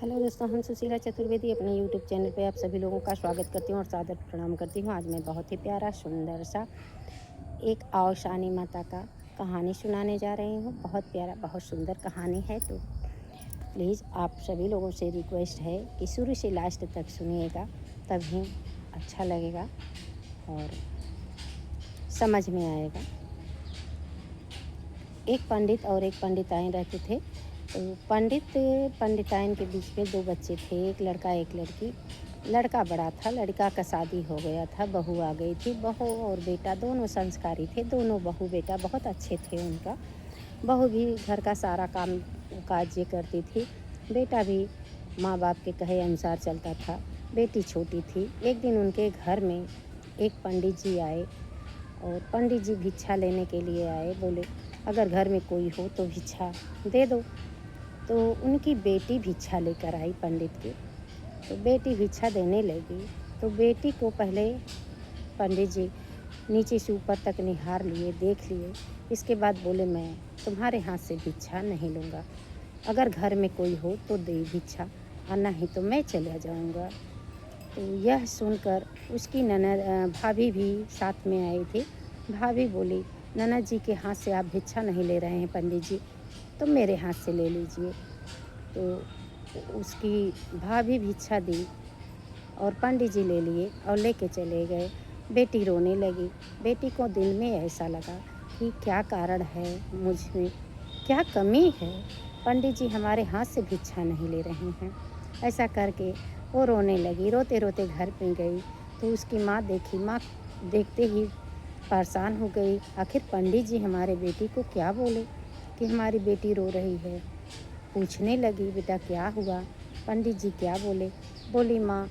Hello दोस्तों, हम सुशीला चतुर्वेदी अपने यूट्यूब चैनल पे आप सभी लोगों का स्वागत करती हूँ और सादर प्रणाम करती हूँ। आज मैं बहुत ही प्यारा सुंदर सा एक औशानी माता का कहानी सुनाने जा रही हूँ। बहुत प्यारा, बहुत सुंदर कहानी है, तो प्लीज़ आप सभी लोगों से रिक्वेस्ट है कि शुरू से लास्ट तक सुनिएगा, तभी अच्छा लगेगा और समझ में आएगा। एक पंडित और एक पंडिताइन रहते थे। तो पंडिताइन के बीच में दो बच्चे थे, एक लड़का एक लड़की। लड़का बड़ा था, लड़का का शादी हो गया था, बहू आ गई थी। बहू और बेटा दोनों संस्कारी थे, दोनों बहू बेटा बहुत अच्छे थे उनका। बहू भी घर का सारा काम काज ये करती थी, बेटा भी माँ बाप के कहे अनुसार चलता था। बेटी छोटी थी। एक दिन उनके घर में एक पंडित जी आए और पंडित जी भिक्षा लेने के लिए आए। बोले अगर घर में कोई हो तो भिक्षा दे दो। तो उनकी बेटी भिक्षा लेकर आई पंडित की। तो बेटी भिक्षा देने लगी तो बेटी को पहले पंडित जी नीचे से ऊपर तक निहार लिए, देख लिए। इसके बाद बोले मैं तुम्हारे हाथ से भिक्षा नहीं लूँगा, अगर घर में कोई हो तो दे भिक्षा और नहीं तो मैं चला जाऊँगा। तो यह सुनकर उसकी ननद भाभी भी साथ में आई थी। भाभी बोली ननद जी के हाथ से आप भिक्षा नहीं ले रहे हैं पंडित जी, तो मेरे हाथ से ले लीजिए। तो उसकी भाभी भिक्षा दी और पंडित जी ले लिए और लेके चले गए। बेटी रोने लगी। बेटी को दिल में ऐसा लगा कि क्या कारण है, मुझ में क्या कमी है, पंडित जी हमारे हाथ से भिक्षा नहीं ले रहे हैं। ऐसा करके वो रोने लगी। रोते रोते घर पे गई तो उसकी माँ देखी। माँ देखते ही परेशान हो गई, आखिर पंडित जी हमारे बेटी को क्या बोले कि हमारी बेटी रो रही है। पूछने लगी बेटा क्या हुआ, पंडित जी क्या बोले। बोली माँ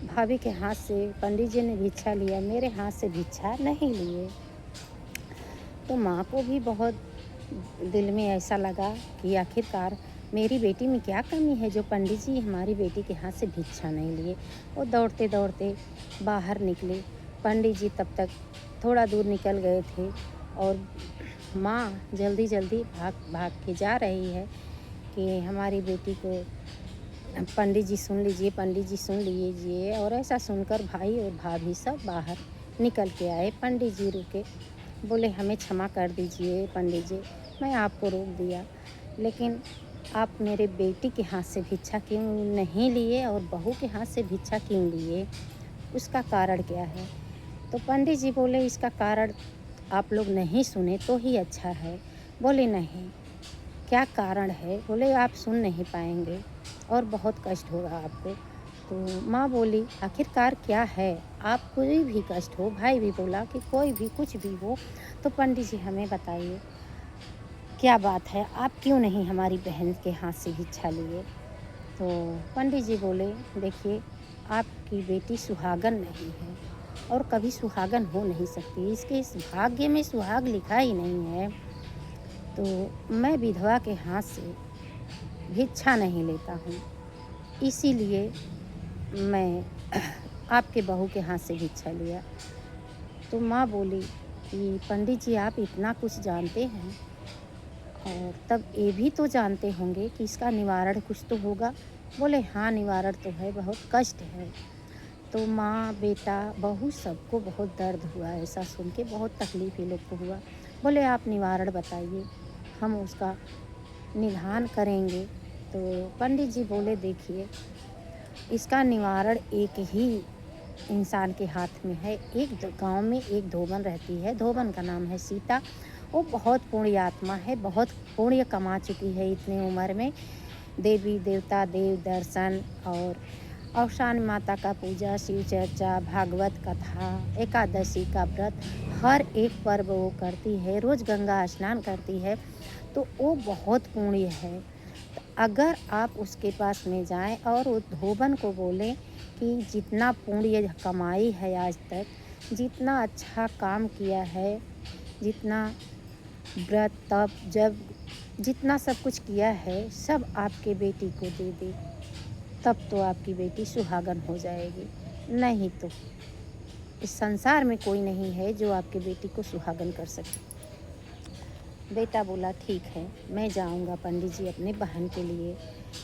भाभी के हाथ से पंडित जी ने भिक्षा लिया, मेरे हाथ से भिक्षा नहीं लिए। तो माँ को भी बहुत दिल में ऐसा लगा कि आखिरकार मेरी बेटी में क्या कमी है जो पंडित जी हमारी बेटी के हाथ से भिक्षा नहीं लिए। वो दौड़ते दौड़ते बाहर निकले। पंडित जी तब तक थोड़ा दूर निकल गए थे और माँ जल्दी जल्दी भाग भाग के जा रही है कि हमारी बेटी को पंडित जी सुन लीजिए, पंडित जी सुन लीजिए। और ऐसा सुनकर भाई और भाभी सब बाहर निकल के आए। पंडित जी रुके, बोले हमें क्षमा कर दीजिए पंडित जी, मैं आपको रोक दिया, लेकिन आप मेरे बेटी के हाथ से भिक्षा क्यों नहीं लिए और बहू के हाथ से भिक्षा क्यों लिए, उसका कारण क्या है। तो पंडित जी बोले इसका कारण आप लोग नहीं सुने तो ही अच्छा है। बोले नहीं, क्या कारण है। बोले आप सुन नहीं पाएंगे और बहुत कष्ट होगा आपको। तो माँ बोली आखिरकार क्या है, आप कोई भी कष्ट हो। भाई भी बोला कि कोई भी कुछ भी हो तो पंडित जी हमें बताइए क्या बात है, आप क्यों नहीं हमारी बहन के हाथ से भिक्षा लिए। तो पंडित जी बोले देखिए आपकी बेटी सुहागन नहीं है और कभी सुहागन हो नहीं सकती, इसके इस भाग्य में सुहाग लिखा ही नहीं है। तो मैं विधवा के हाथ से भिक्षा नहीं लेता हूँ, इसीलिए मैं आपके बहू के हाथ से भिक्षा लिया। तो माँ बोली कि पंडित जी आप इतना कुछ जानते हैं और तब ये भी तो जानते होंगे कि इसका निवारण कुछ तो होगा। बोले हाँ निवारण तो है, बहुत कष्ट है। तो माँ बेटा बहू सबको बहुत दर्द हुआ, ऐसा सुन के बहुत तकलीफ ये लोग को हुआ। बोले आप निवारण बताइए, हम उसका निदान करेंगे। तो पंडित जी बोले देखिए इसका निवारण एक ही इंसान के हाथ में है। एक गांव में एक धोबन रहती है, धोबन का नाम है सीता। वो बहुत पुण्य आत्मा है, बहुत पुण्य कमा चुकी है इतनी उम्र में। देवी देवता देव दर्शन और औशान माता का पूजा, शिव चर्चा, भागवत कथा, एकादशी का व्रत, हर एक पर्व वो करती है। रोज़ गंगा स्नान करती है, तो वो बहुत पुण्य है। तो अगर आप उसके पास में जाएं और उस धोबन को बोलें कि जितना पुण्य कमाई है आज तक, जितना अच्छा काम किया है, जितना व्रत तप जब जितना सब कुछ किया है सब आपके बेटी को दे दे, तब तो आपकी बेटी सुहागन हो जाएगी। नहीं तो इस संसार में कोई नहीं है जो आपकी बेटी को सुहागन कर सके। बेटा बोला ठीक है मैं जाऊंगा पंडित जी अपने बहन के लिए।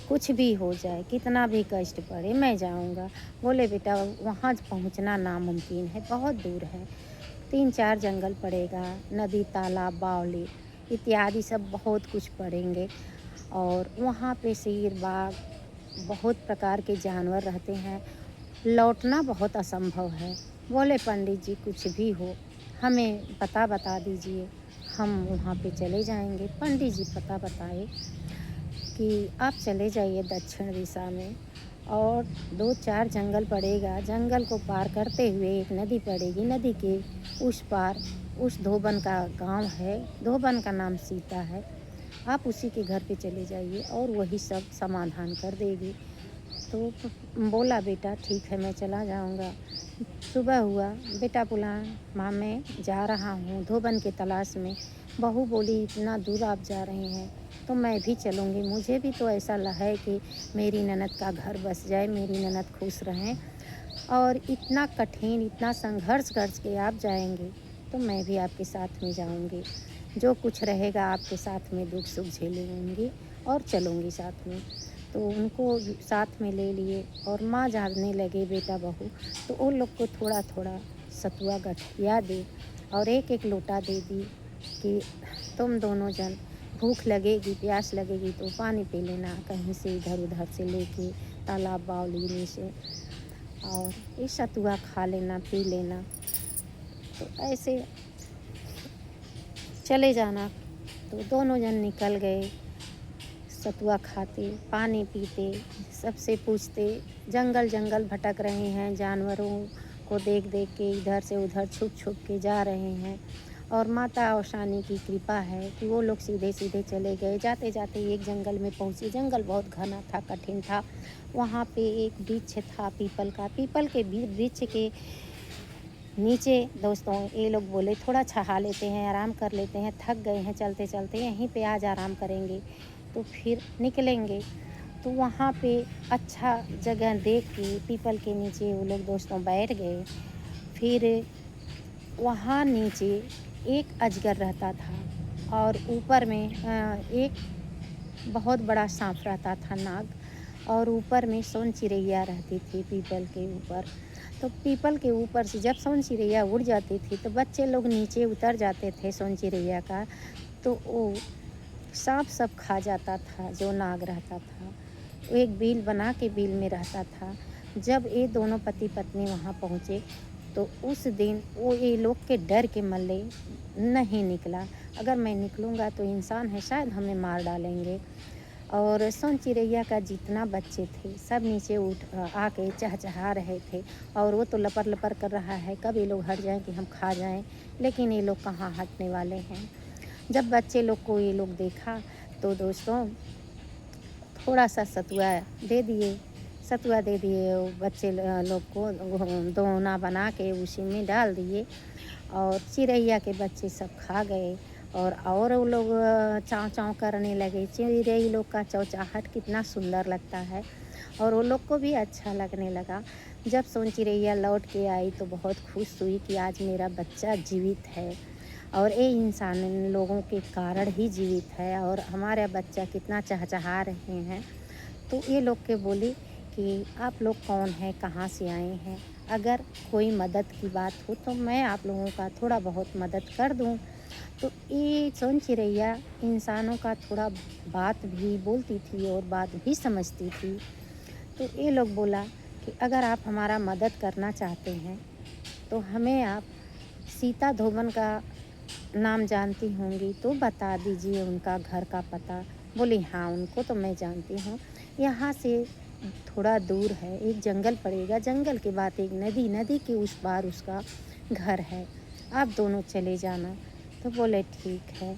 कुछ भी हो जाए, कितना भी कष्ट पड़े, मैं जाऊँगा। बोले बेटा वहाँ पहुँचना नामुमकिन है, बहुत दूर है। 3-4 जंगल पड़ेगा, नदी, तालाब, बावली इत्यादि सब बहुत कुछ पड़ेंगे और वहाँ पे शेर, बाघ, बहुत प्रकार के जानवर रहते हैं। लौटना बहुत असंभव है। बोले पंडित जी कुछ भी हो, हमें पता बता दीजिए, हम वहाँ पे चले जाएँगे। पंडित जी पता बताए कि आप चले जाइए दक्षिण दिशा में और 2-4 जंगल पड़ेगा, जंगल को पार करते हुए एक नदी पड़ेगी, नदी के उस पार उस धोबन का गांव है, धोबन का नाम सीता है, आप उसी के घर पे चले जाइए और वही सब समाधान कर देगी। तो बोला बेटा ठीक है मैं चला जाऊंगा। सुबह हुआ, बेटा बोला माँ मैं जा रहा हूँ धोबन के तलाश में। बहू बोली इतना दूर आप जा रहे हैं तो मैं भी चलूँगी, मुझे भी तो ऐसा है कि मेरी ननद का घर बस जाए, मेरी ननद खुश रहें। और इतना कठिन, इतना संघर्ष करके आप जाएंगे तो मैं भी आपके साथ में जाऊंगी, जो कुछ रहेगा आपके साथ में दुख सुख झेलूंगी और चलूंगी साथ में। तो उनको साथ में ले लिए और माँ जानने लगे बेटा बहू, तो उन लोग को थोड़ा थोड़ा सतुआ गठिया दे और एक एक लोटा दे दी कि तुम दोनों जन भूख लगेगी, प्यास लगेगी तो पानी पी लेना कहीं से इधर उधर से लेके, तालाब बावली में से, और ये सतुआ खा लेना, पी लेना। तो ऐसे चले जाना। तो दोनों जन निकल गए, सतुआ खाते, पानी पीते, सबसे पूछते, जंगल जंगल भटक रहे हैं, जानवरों को देख देख के इधर से उधर छुप छुप के जा रहे हैं। और माता औशानी की कृपा है कि वो लोग सीधे सीधे चले गए। जाते जाते एक जंगल में पहुँचे, जंगल बहुत घना था, कठिन था। वहाँ पे एक वृक्ष था पीपल का, पीपल के वृक्ष के नीचे दोस्तों ये लोग बोले थोड़ा छहा लेते हैं, आराम कर लेते हैं, थक गए हैं चलते चलते, यहीं पे आज आराम करेंगे तो फिर निकलेंगे। तो वहाँ पे अच्छा जगह देख के पीपल के नीचे वो लोग दोस्तों बैठ गए। फिर वहाँ नीचे एक अजगर रहता था और ऊपर में एक बहुत बड़ा सांप रहता था, नाग, और ऊपर में सोन चिड़ैया रहती थी पीपल के ऊपर। तो पीपल के ऊपर से जब सोन चिड़ैया उड़ जाती थी तो बच्चे लोग नीचे उतर जाते थे सोन चिड़ैया का, तो वो सांप सब खा जाता था। जो नाग रहता था वो एक बिल बना के बिल में रहता था। जब ये दोनों पति पत्नी वहाँ पहुँचे तो उस दिन वो ये लोग के डर के मल्ले नहीं निकला। अगर मैं निकलूँगा तो इंसान है शायद हमें मार डालेंगे। और सोन चिड़ैया का जितना बच्चे थे सब नीचे उठ आके चहचहा रहे थे और वो तो लपर लपर कर रहा है कब ये लोग हट जाएं कि हम खा जाएं, लेकिन ये लोग कहाँ हटने वाले हैं। जब बच्चे लोग को ये लोग देखा तो दोस्तों थोड़ा सा सतुआ दे दिए, सतुआ दे दिए बच्चे लोग को, दोना बना के उसी में डाल दिए और चिड़ैया के बच्चे सब खा गए। और वो लोग चाव चाव करने लगे। चिड़ै लोग का चौचाहट कितना सुंदर लगता है और वो लोग को भी अच्छा लगने लगा। जब सोन चिड़ैया लौट के आई तो बहुत खुश हुई कि आज मेरा बच्चा जीवित है और ये इंसान लोगों के कारण ही जीवित है और हमारा बच्चा कितना चहचहा रहे हैं। तो ये लोग के बोली कि आप लोग कौन हैं, कहाँ से आए हैं, अगर कोई मदद की बात हो तो मैं आप लोगों का थोड़ा बहुत मदद कर दूं। तो ये सोन चिड़ैया इंसानों का थोड़ा बात भी बोलती थी और बात भी समझती थी। तो ये लोग बोला कि अगर आप हमारा मदद करना चाहते हैं तो हमें आप सीता धोबन का नाम जानती होंगी तो बता दीजिए उनका घर का पता। बोली हाँ उनको तो मैं जानती हूँ, यहाँ से थोड़ा दूर है, एक जंगल पड़ेगा, जंगल के बाद एक नदी, नदी के उस पार उसका घर है, आप दोनों चले जाना। तो बोले ठीक है।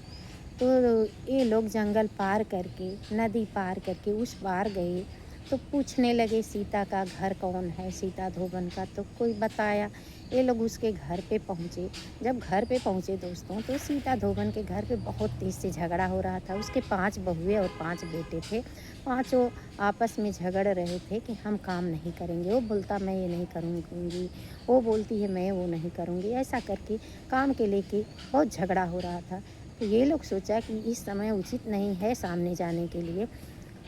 तो ये लोग जंगल पार करके, नदी पार करके उस पार गए तो पूछने लगे सीता का घर कौन है, सीता धोबन का। तो कोई बताया, ये लोग उसके घर पे पहुँचे। जब घर पे पहुँचे दोस्तों तो सीता धोबन के घर पे बहुत तेज़ से झगड़ा हो रहा था। उसके 5 बहुएँ और 5 बेटे थे, पाँचों आपस में झगड़ रहे थे कि हम काम नहीं करेंगे। वो बोलता मैं ये नहीं करूँगी, वो बोलती है मैं वो नहीं करूँगी, ऐसा करके काम के लेके बहुत झगड़ा हो रहा था। तो ये लोग सोचा कि इस समय उचित नहीं है सामने जाने के लिए,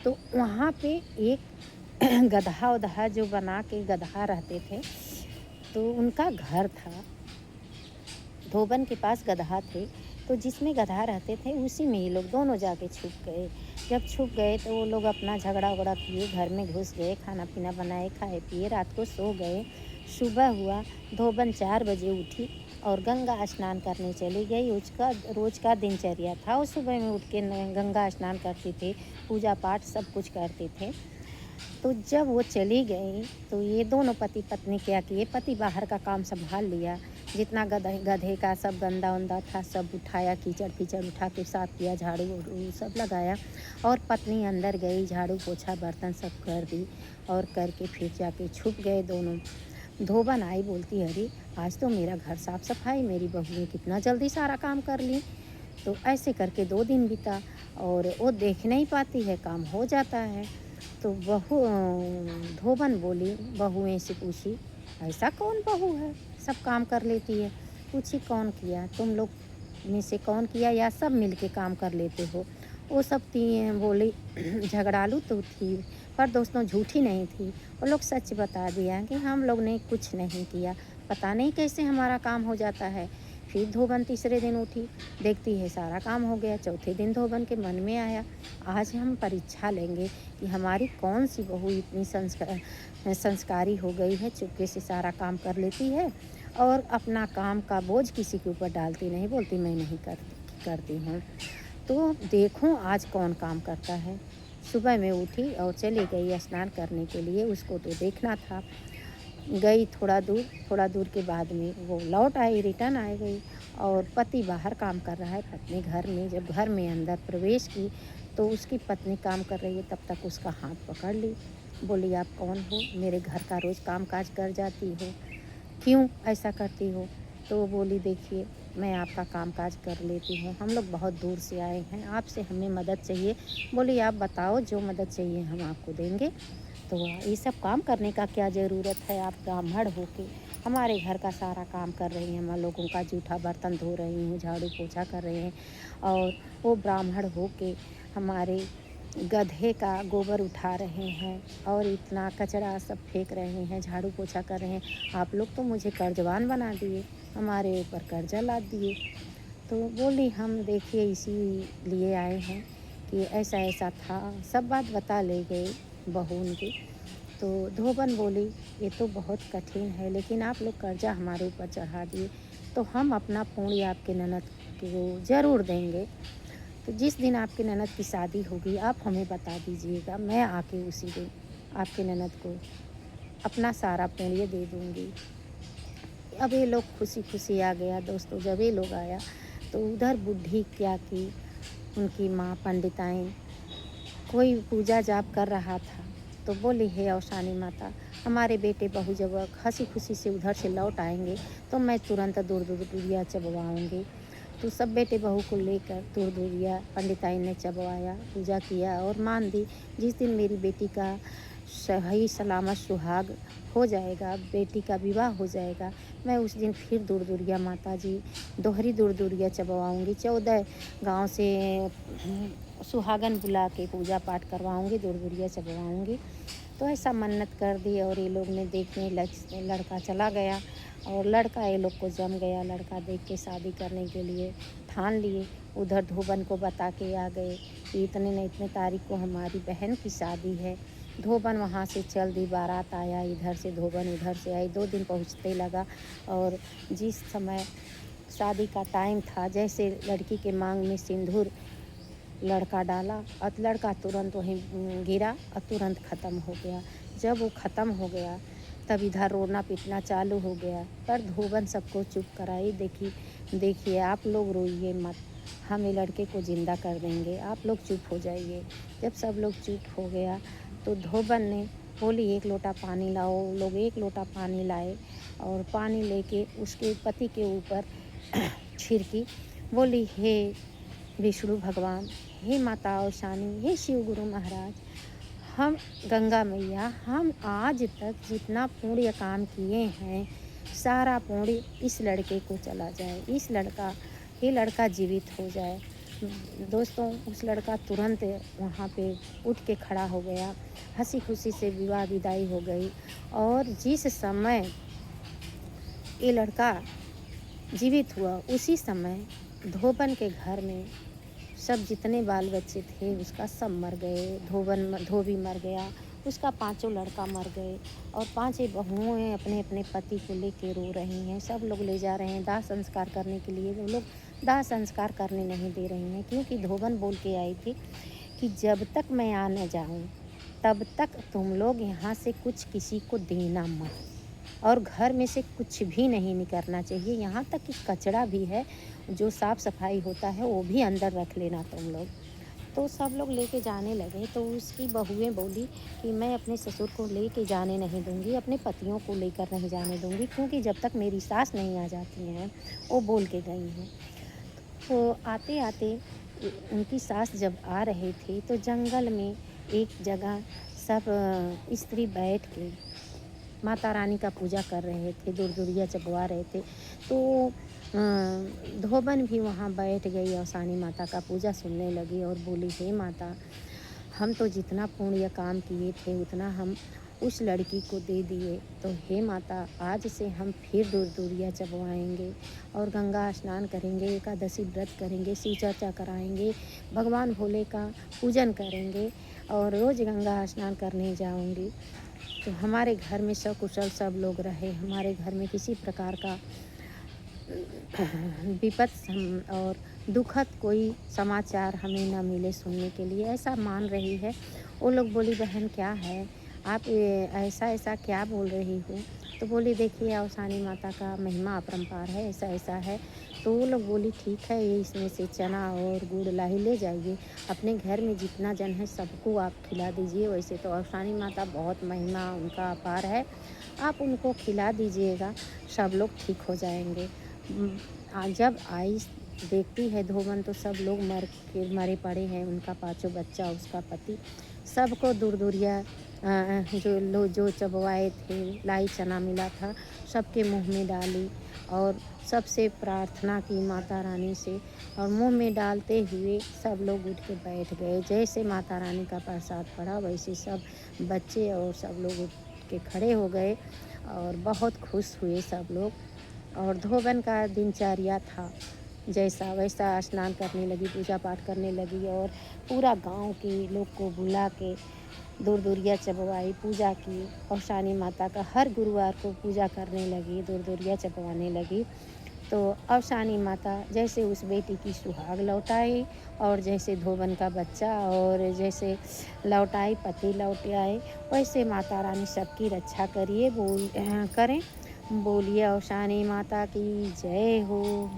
तो वहाँ पे एक गदहा उदहा जो बना के गदहा रहते थे, तो उनका घर था। धोबन के पास गदहा थे, तो जिसमें गदहा रहते थे उसी में ये लोग दोनों जाके छुप गए। जब छुप गए तो वो लोग अपना झगड़ा उगड़ा किए, घर में घुस गए, खाना पीना बनाए, खाए पिए, रात को सो गए। सुबह हुआ, धोबन 4 बजे उठी और गंगा स्नान करने चली गई। उसका रोज का दिनचर्या था, वो सुबह में उठ के गंगा स्नान करती थी, पूजा पाठ सब कुछ करते थे। तो जब वो चली गई तो ये दोनों पति पत्नी क्या किए, पति बाहर का काम संभाल लिया, जितना गधे का सब गंदा उंदा था सब उठाया, कीचड़ फीचड़ उठा के साफ किया, झाड़ू सब लगाया, और पत्नी अंदर गई, झाड़ू पोछा बर्तन सब कर दी, और करके फिर जाके छुप गए दोनों। धोबन आई, बोलती अरे आज तो मेरा घर साफ सफाई, मेरी बहू ने कितना जल्दी सारा काम कर ली। तो ऐसे करके 2 दिन बीता और वो देख नहीं पाती है, काम हो जाता है। तो धोबन बोली, बहुएं से पूछी, ऐसा कौन बहू है सब काम कर लेती है? पूछी कौन किया, तुम लोग में से कौन किया या सब मिल के काम कर लेते हो? वो सब बोली झगड़ालू तो थी, पर दोस्तों झूठी नहीं थी। वो लोग सच बता दिया कि हम लोग ने कुछ नहीं किया, पता नहीं कैसे हमारा काम हो जाता है। फिर धोबन तीसरे दिन उठी, देखती है सारा काम हो गया। चौथे दिन धोबन के मन में आया, आज हम परीक्षा लेंगे कि हमारी कौन सी बहू इतनी संस्कारी हो गई है, चुपके से सारा काम कर लेती है और अपना काम का बोझ किसी के ऊपर डालती नहीं, बोलती मैं नहीं करती हूँ। तो देखूँ आज कौन काम करता है। सुबह में उठी और चली गई स्नान करने के लिए, उसको तो देखना था। गई थोड़ा दूर के बाद में वो लौट आई, रिटर्न आ गई, और पति बाहर काम कर रहा है, पत्नी घर में। जब घर में अंदर प्रवेश की तो उसकी पत्नी काम कर रही है, तब तक उसका हाथ पकड़ ली, बोली आप कौन हो, मेरे घर का रोज़ काम काज कर जाती हो, क्यों ऐसा करती हो? तो वो बोली देखिए मैं आपका काम काज कर लेती हूँ, हम लोग बहुत दूर से आए हैं, आपसे हमें मदद चाहिए। बोली आप बताओ, जो मदद चाहिए हम आपको देंगे। तो ये सब काम करने का क्या ज़रूरत है, आप ब्राह्मण हो के हमारे घर का सारा काम कर रही हैं, हम लोगों का जूठा बर्तन धो रही हूँ, झाड़ू पोछा कर रहे हैं, और वो ब्राह्मण हो के हमारे गधे का गोबर उठा रहे हैं और इतना कचरा सब फेंक रहे हैं, झाड़ू पोछा कर रहे हैं। आप लोग तो मुझे कर्जवान बना दिए, हमारे ऊपर कर्जा लाद दिए। तो बोली हम देखिए इसीलिए आए हैं कि ऐसा ऐसा था, सब बात बता ले गए बहू उनकी। तो धोबन बोली ये तो बहुत कठिन है, लेकिन आप लोग कर्जा हमारे ऊपर चढ़ा दिए, तो हम अपना पुण्य आपके ननद को ज़रूर देंगे। तो जिस दिन आपके ननद की शादी होगी आप हमें बता दीजिएगा, मैं आके उसी दिन आपके ननद को अपना सारा पुण्य दे दूँगी। अब ये लोग खुशी खुशी आ गया दोस्तों। जब ये लोग आया तो उधर बुढ़ी क्या की, उनकी माँ पंडिताइन कोई पूजा जाप कर रहा था, तो बोली हे औसानी माता, हमारे बेटे बहू जब हंसी खुशी से उधर से लौट आएंगे तो मैं तुरंत दूरिया चबवाऊँगी। तो सब बेटे बहू को लेकर दूरिया पंडिताइन ने चबवाया, पूजा किया और मान दी जिस दिन मेरी बेटी का सही सलामत सुहाग हो जाएगा, बेटी का विवाह हो जाएगा, मैं उस दिन फिर दूरिया माता जी दोहरी दूरिया चबवाऊँगी। 14 गांव से सुहागन बुला के पूजा पाठ करवाऊँगी, दूरिया चबवाऊँगी। तो ऐसा मन्नत कर दी और ये लोग ने देखने लड़का चला गया और लड़का ये लोग को जम गया। लड़का देख के शादी करने के लिए ठान लिए। उधर धोबन को बता के आ गए कि इतने न इतने तारीख को हमारी बहन की शादी है। धोबन वहाँ से चल दी, बारात आया इधर से, धोबन उधर से आई। 2 दिन पहुँचते लगा और जिस समय शादी का टाइम था, जैसे लड़की के मांग में सिंदूर लड़का डाला और लड़का तुरंत वहीं गिरा और तुरंत ख़त्म हो गया। जब वो ख़त्म हो गया तब इधर रोना पीटना चालू हो गया, पर धोबन सबको चुप कराई। देखिए आप लोग रोइए मत, हम ये लड़के को ज़िंदा कर देंगे, आप लोग चुप हो जाइए। जब सब लोग चुप हो गया तो धोबन ने बोली 1 लोटा पानी लाओ। लोग 1 लोटा पानी लाए और पानी लेके उसके पति के ऊपर छिड़की। बोली हे विष्णु भगवान, हे माता औसानी, हे शिव गुरु महाराज, हम गंगा मैया, हम आज तक जितना पुण्य काम किए हैं सारा पुण्य इस लड़के को चला जाए, ये लड़का जीवित हो जाए। दोस्तों उस लड़का तुरंत वहाँ पे उठ के खड़ा हो गया, हंसी खुशी से विवाह विदाई हो गई। और जिस समय ये लड़का जीवित हुआ उसी समय धोबन के घर में सब जितने बाल बच्चे थे उसका सब मर गए। धोबी मर गया, उसका पांचों लड़का मर गए और पांचों बहुएं अपने अपने पति को लेके रो रही हैं। सब लोग ले जा रहे हैं दाह संस्कार करने के लिए, वो लोग दाह संस्कार करने नहीं दे रही हैं, क्योंकि धोबन बोल के आई थी कि जब तक मैं आ न जाऊँ तब तक तुम लोग यहाँ से कुछ किसी को देना मत, और घर में से कुछ भी नहीं निकलना चाहिए, यहाँ तक कि कचरा भी है जो साफ़ सफाई होता है वो भी अंदर रख लेना तुम लोग। तो सब लोग लेके जाने लगे। तो उसकी बहुएं बोली कि मैं अपने ससुर को लेके जाने नहीं दूंगी, अपने पतियों को लेकर नहीं जाने दूंगी, क्योंकि जब तक मेरी सास नहीं आ जाती हैं, वो बोल के गई हैं। तो आते आते उनकी सास जब आ रहे थे तो जंगल में एक जगह सब स्त्री बैठ के माता रानी का पूजा कर रहे थे, दूर-दूरिया चबवा रहे थे। तो धोबन भी वहाँ बैठ गई और सानी माता का पूजा सुनने लगी और बोली, हे माता, हम तो जितना पुण्य काम किए थे उतना हम उस लड़की को दे दिए, तो हे माता आज से हम फिर दूर-दूरिया चबवाएंगे और गंगा स्नान करेंगे, एकादशी व्रत करेंगे, शिव चर्चा कराएंगे, भगवान भोले का पूजन करेंगे और रोज़ गंगा स्नान करने जाऊंगी। तो हमारे घर में सकुशल सब लोग रहे, हमारे घर में किसी प्रकार का विपद और दुखद कोई समाचार हमें ना मिले सुनने के लिए, ऐसा मान रही है। वो लोग बोली, बहन क्या है आप ऐसा ऐसा क्या बोल रही हो? तो बोली, देखिए अवसानी माता का महिमा अपरंपार है, ऐसा ऐसा है। तो वो लोग बोली, ठीक है, ये इसमें से चना और गुड़ लाही ले जाइए, अपने घर में जितना जन है सबको आप खिला दीजिए। वैसे तो अवसानी माता बहुत महिमा उनका अपार है, आप उनको खिला दीजिएगा, सब लोग ठीक हो जाएंगे। जब आई देखती है धोबन तो सब लोग मरे पड़े हैं, उनका पांचों बच्चा, उसका पति, सबको दूर-दूरिया जो चबवाए थे, लाई चना मिला था, सबके मुंह में डाली और सबसे प्रार्थना की माता रानी से, और मुंह में डालते हुए सब लोग उठ के बैठ गए। जैसे माता रानी का प्रसाद पड़ा वैसे सब बच्चे और सब लोग उठ के खड़े हो गए और बहुत खुश हुए सब लोग। और धोबन का दिनचर्या था जैसा वैसा स्नान करने लगी, पूजा पाठ करने लगी और पूरा गांव के लोग को बुला के दूर-दूरिया चबवाई, पूजा की और सानी माता का हर गुरुवार को पूजा करने लगी, दूर-दूरिया चबवाने लगी। तो अवसानी माता जैसे उस बेटी की सुहाग लौटाई और जैसे धोबन का बच्चा और जैसे लौटाई पति लौट आए, वैसे माता रानी सबकी रक्षा करें। बोलिए अवसानी माता की जय हो।